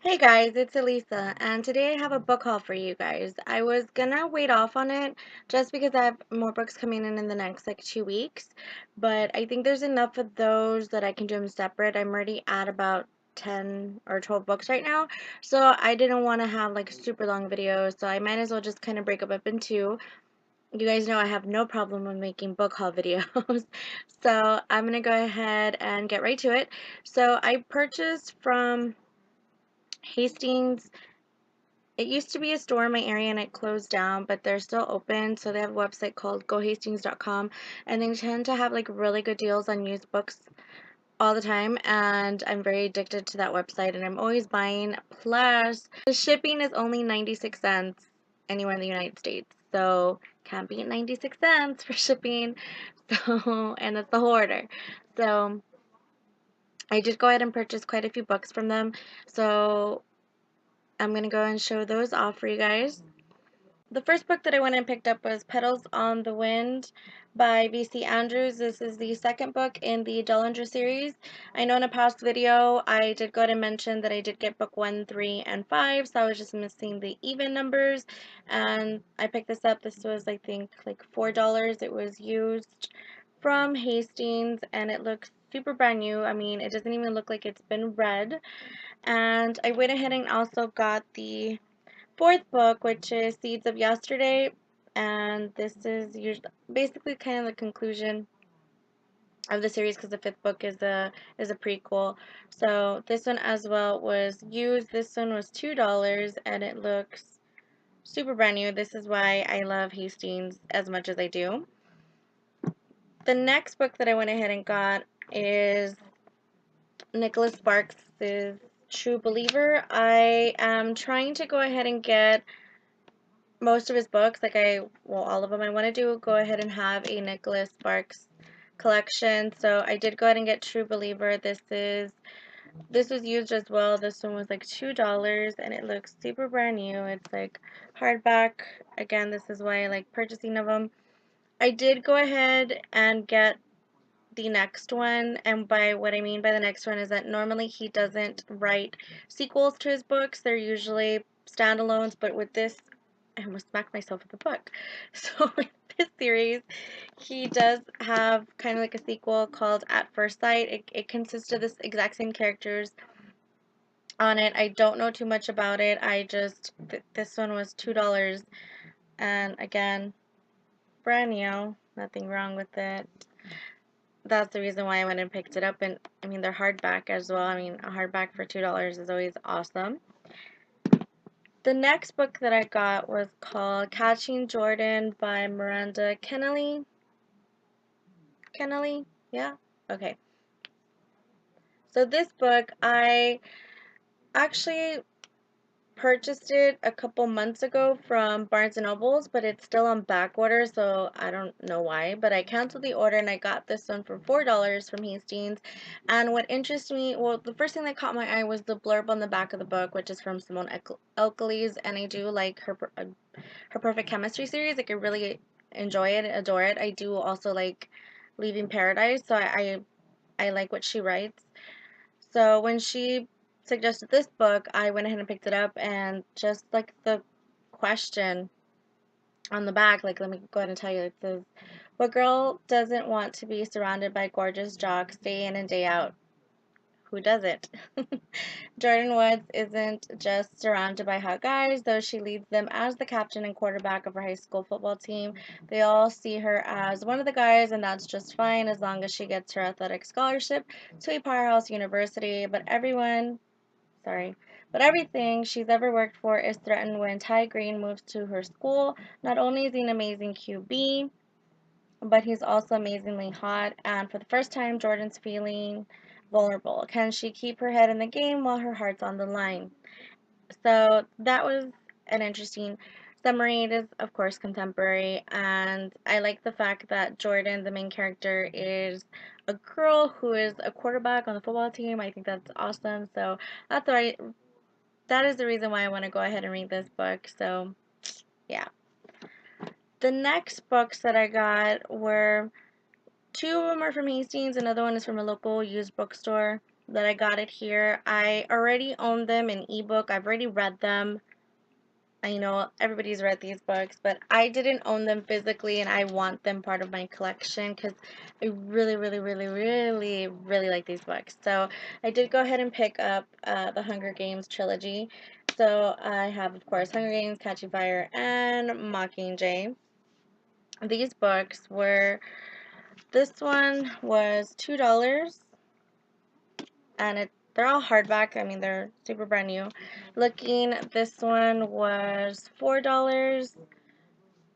Hey guys, it's Elisa, and today I have a book haul for you guys. I was gonna wait off on it just because I have more books coming in the next like 2 weeks, but I think there's enough of those that I can do them separate. I'm already at about 10 or 12 books right now, so I didn't want to have like super long videos, so I might as well just kind of break up in two. You guys know I have no problem with making book haul videos, so I'm gonna go ahead and get right to it. So I purchased from Hastings. It used to be a store in my area and it closed down, but they're still open. So they have a website called gohastings.com, and they tend to have like really good deals on used books all the time. And I'm very addicted to that website and I'm always buying. Plus, the shipping is only 96 cents anywhere in the United States. So can't beat 96 cents for shipping. So, and that's the whole order. So I did go ahead and purchase quite a few books from them. So I'm going to go and show those off for you guys. The first book that I went and picked up was Petals on the Wind by V.C. Andrews. This is the second book in the Dellinger series. I know in a past video I did go ahead and mention that I did get book 1, 3, and 5, so I was just missing the even numbers, and I picked this up. This was, I think, like $4. It was used from Hastings, and it looks super brand new. I mean, it doesn't even look like it's been read, and I went ahead and also got the fourth book, which is Seeds of Yesterday, and this is usually basically kind of the conclusion of the series because the fifth book is a prequel. So this one as well was used. This one was $2 and it looks super brand new. This is why I love Hastings as much as I do. The next book that I went ahead and got is Nicholas Sparks' True Believer. I am trying to go ahead and get most of his books, well, all of them. I want to go ahead and have a Nicholas Sparks collection. So I did go ahead and get True Believer. This was used as well. This one was like $2 and it looks super brand new. It's like hardback. Again, this is why I like purchasing of them. I did go ahead and get the next one, and by what I mean by the next one is that normally he doesn't write sequels to his books. They're usually standalones, but with this, I almost smacked myself with the book. So with this series, he does have kind of like a sequel called At First Sight. It consists of this exact same characters on it. I don't know too much about it. This one was $2, and again, brand new. Nothing wrong with it. That's the reason why I went and picked it up. And I mean, they're hardback as well. I mean, a hardback for $2 is always awesome. The next book that I got was called Catching Jordan by Miranda Kennelly. Kennelly? Yeah? Okay. So this book, I actually purchased it a couple months ago from Barnes& and Nobles, but it's still on back order, so I don't know why. But I canceled the order and I got this one for $4 from Hastings. And what interests me, well, the first thing that caught my eye was the blurb on the back of the book, which is from Simone Elkeles, and I do like her Perfect Chemistry series. Like, I really enjoy it, adore it. I do also like Leaving Paradise, so I like what she writes. So when she suggested this book, I went ahead and picked it up, and just like the question on the back, like, let me go ahead and tell you, it says, "What girl doesn't want to be surrounded by gorgeous jocks day in and day out? Who doesn't?" Jordan Woods isn't just surrounded by hot guys, though she leads them as the captain and quarterback of her high school football team. They all see her as one of the guys, and that's just fine as long as she gets her athletic scholarship to a powerhouse university. But everything she's ever worked for is threatened when Ty Green moves to her school. Not only is he an amazing QB, but he's also amazingly hot, and for the first time, Jordan's feeling vulnerable. Can she keep her head in the game while her heart's on the line? So that was an interesting summary. It is, of course, contemporary, and I like the fact that Jordan, the main character, is a girl who is a quarterback on the football team. I think that's awesome. So that's why that is the reason why I want to go ahead and read this book. So yeah. The next books that I got were two of them are from Hastings, another one is from a local used bookstore. that I got it here. I already own them in ebook. I've already read them. I know everybody's read these books, but I didn't own them physically, and I want them part of my collection because I really, really, really, really, really like these books. So I did go ahead and pick up the Hunger Games trilogy. So I have, of course, Hunger Games, Catching Fire, and Mockingjay. These books were, this one was $2, and they're all hardback. I mean, they're super brand new. Looking, this one was $4,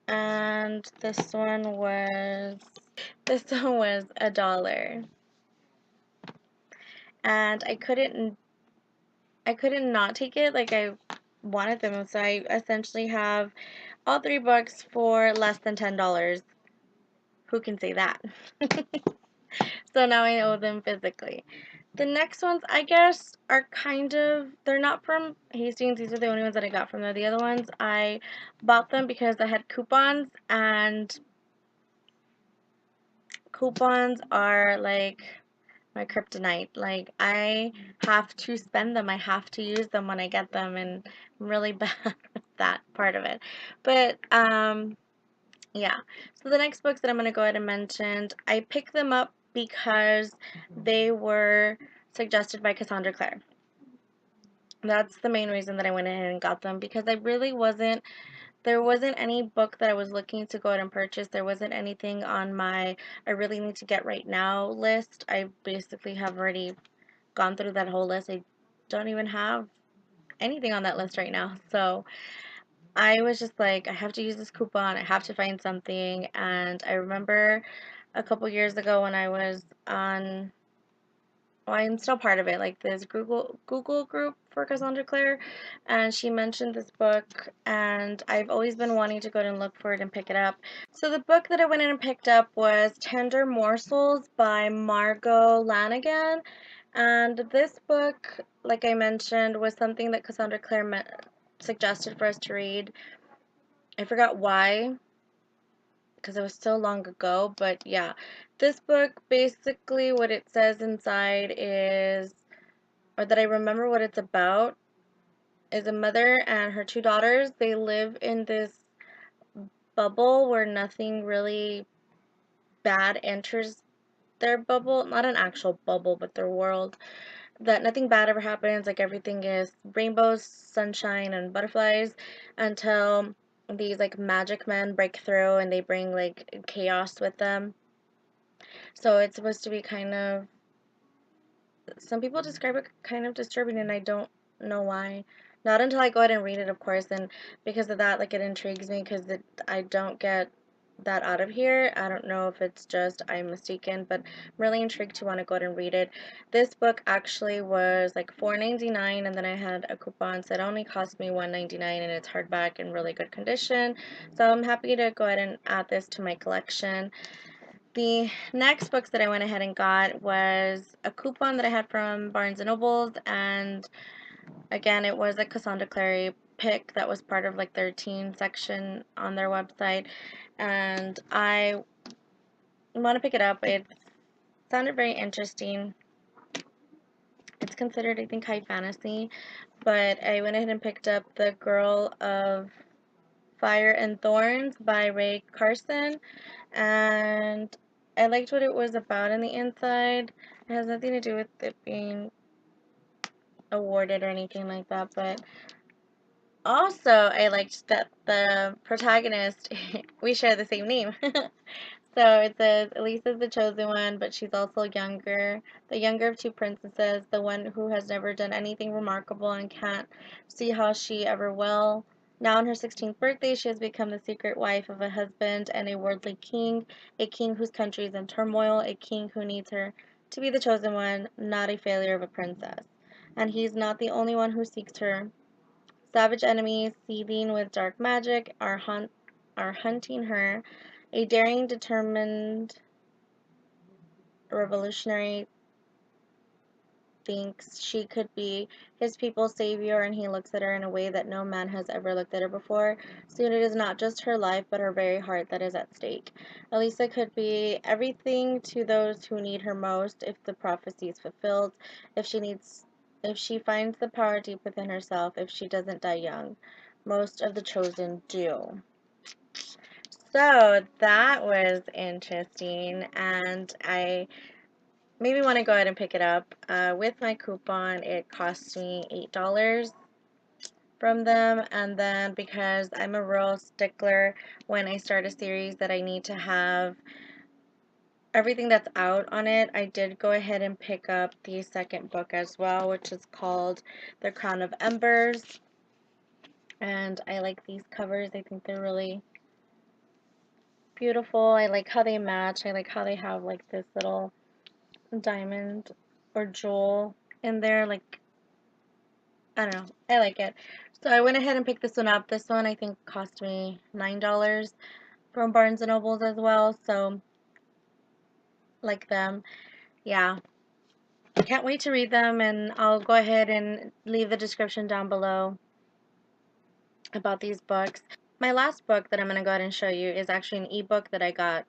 and this one was $1, and I couldn't not take it. Like, I wanted them, so I essentially have all three books for less than $10. Who can say that? So now I owe them physically. The next ones, I guess, are kind of, they're not from Hastings. These are the only ones that I got from there. The other ones, I bought them because I had coupons, and coupons are like my kryptonite. Like, I have to spend them. I have to use them when I get them, and I'm really bad with that part of it. But, yeah. So the next books that I'm going to go ahead and mention, I picked them up because they were suggested by Cassandra Clare. That's the main reason that I went ahead and got them, because there wasn't any book that I was looking to go ahead and purchase. There wasn't anything on my I really need to get right now list. I basically have already gone through that whole list. I don't even have anything on that list right now. So I was just like, I have to use this coupon. I have to find something. And I remember a couple years ago when I was on, well, I'm still part of it, like this Google group for Cassandra Clare, and she mentioned this book, and I've always been wanting to go and look for it and pick it up. So the book that I went in and picked up was Tender Morsels by Margot Lanigan, and this book, like I mentioned, was something that Cassandra Clare suggested for us to read. I forgot why, because it was so long ago, but yeah. This book, basically what it says inside is, or that I remember what it's about, is a mother and her two daughters. They live in this bubble where nothing really bad enters their bubble. Not an actual bubble, but their world. That nothing bad ever happens. Like, everything is rainbows, sunshine, and butterflies, until these like magic men break through and they bring like chaos with them. So it's supposed to be kind of, some people describe it kind of disturbing, and I don't know why. Not until I go ahead and read it, of course, and because of that, like, it intrigues me, because I don't get that out of here. I don't know if it's just I'm mistaken, but I'm really intrigued to want to go ahead and read it. This book actually was like $4.99, and then I had a coupon, so it only cost me $1.99, and it's hardback in really good condition. So I'm happy to go ahead and add this to my collection. The next books that I went ahead and got was a coupon that I had from Barnes& and Nobles, and again, it was a Cassandra Clare pick that was part of like their teen section on their website, and I want to pick it up. It sounded very interesting. It's considered, I think, high fantasy, but I went ahead and picked up The Girl of Fire and Thorns by Rae Carson, and I liked what it was about in the inside. It has nothing to do with it being awarded or anything like that, but also I liked that the protagonist, we share the same name. So it says Elisa's the chosen one, but she's also younger, the younger of two princesses, the one who has never done anything remarkable and can't see how she ever will. Now, on her 16th birthday, she has become the secret wife of a husband and a worldly king, a king whose country is in turmoil, a king who needs her to be the chosen one, not a failure of a princess. And he's not the only one who seeks her. Savage enemies, seething with dark magic, are hunting her. A daring, determined revolutionary thinks she could be his people's savior, and he looks at her in a way that no man has ever looked at her before. Soon it is not just her life, but her very heart that is at stake. Elisa could be everything to those who need her most if the prophecy is fulfilled, if she finds the power deep within herself, if she doesn't die young. Most of the chosen do. So that was interesting, and I maybe want to go ahead and pick it up. With my coupon, it cost me $8 from them, and then because I'm a real stickler when I start a series that I need to have everything that's out on it, I did go ahead and pick up the second book as well, which is called The Crown of Embers. And I like these covers. I think they're really beautiful. I like how they match. I like how they have like this little diamond or jewel in there. Like, I don't know. I like it. So I went ahead and picked this one up. This one I think cost me $9 from Barnes& and Nobles as well. So, like them. Yeah. I can't wait to read them, and I'll go ahead and leave the description down below about these books. My last book that I'm going to go ahead and show you is actually an ebook that I got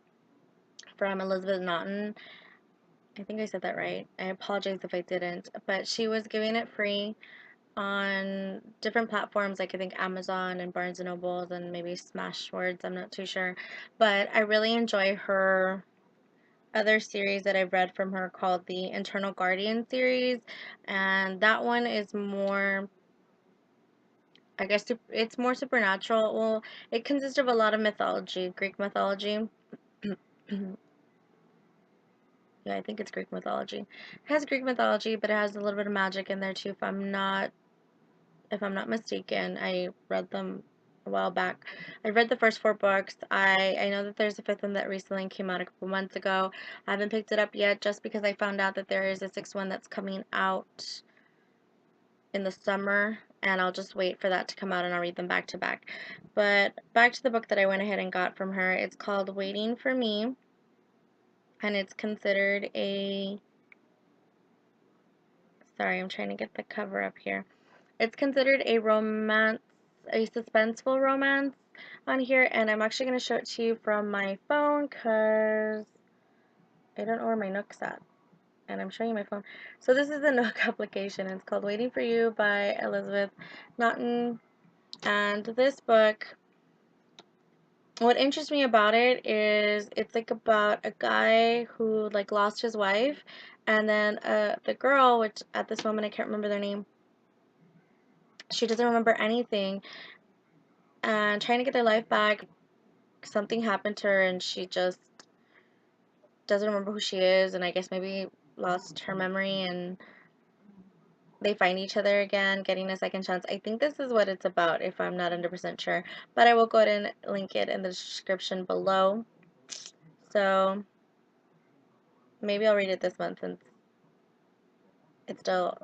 from Elizabeth Naughton. I think I said that right. I apologize if I didn't, but she was giving it free on different platforms, like I think Amazon and Barnes& and Nobles and maybe Smashwords, I'm not too sure. But I really enjoy her other series that I've read from her called the Internal Guardian series, and that one is more, I guess it's more supernatural. Well, it consists of a lot of mythology, Greek mythology. Yeah, I think it's Greek mythology. It has Greek mythology, but it has a little bit of magic in there too, if I'm not mistaken. I read them a while back. I read the first 4 books. I know that there's a 5th one that recently came out a couple months ago. I haven't picked it up yet just because I found out that there is a 6th one that's coming out in the summer, and I'll just wait for that to come out and I'll read them back to back. But back to the book that I went ahead and got from her. It's called Waiting for Me, and it's considered a, sorry, I'm trying to get the cover up here. It's considered a romance, a suspenseful romance on here, and I'm actually going to show it to you from my phone because I don't know where my Nook's at, and I'm showing you my phone. So this is the Nook application. It's called Waiting for You by Elizabeth Naughton, and this book, what interests me about it is it's like about a guy who like lost his wife, and then the girl, which at this moment I can't remember their name, she doesn't remember anything, and trying to get their life back, something happened to her and she just doesn't remember who she is, and I guess maybe lost her memory, and they find each other again, getting a second chance. I think this is what it's about, if I'm not 100% sure, but I will go ahead and link it in the description below. So maybe I'll read it this month since it's still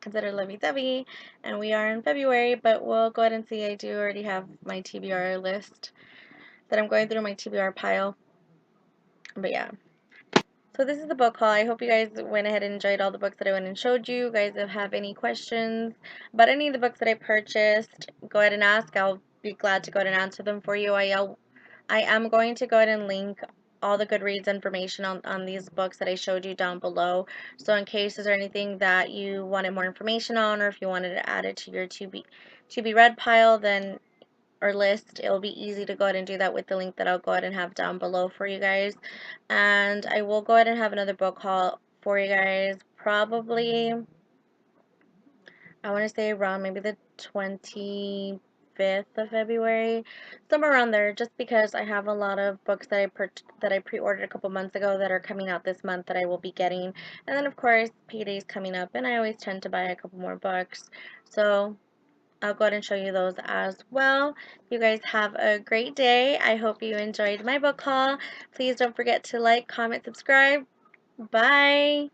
considered lovey-dovey and we are in February, but we'll go ahead and see. I do already have my TBR list that I'm going through, my TBR pile, but yeah. So this is the book haul. I hope you guys went ahead and enjoyed all the books that I went and showed you. Guys, if have any questions about any of the books that I purchased, go ahead and ask. I'll be glad to go ahead and answer them for you. I am going to go ahead and link all the Goodreads information on these books that I showed you down below. So in case there's anything that you wanted more information on, or if you wanted to add it to your to be read pile, then or list, it'll be easy to go ahead and do that with the link that I'll go ahead and have down below for you guys. And I will go ahead and have another book haul for you guys probably, I want to say around maybe the 25th of February, somewhere around there, just because I have a lot of books that I pre-ordered a couple months ago that are coming out this month that I will be getting. And then of course payday's coming up and I always tend to buy a couple more books, so I'll go ahead and show you those as well. You guys have a great day. I hope you enjoyed my book haul. Please don't forget to like, comment, subscribe. Bye!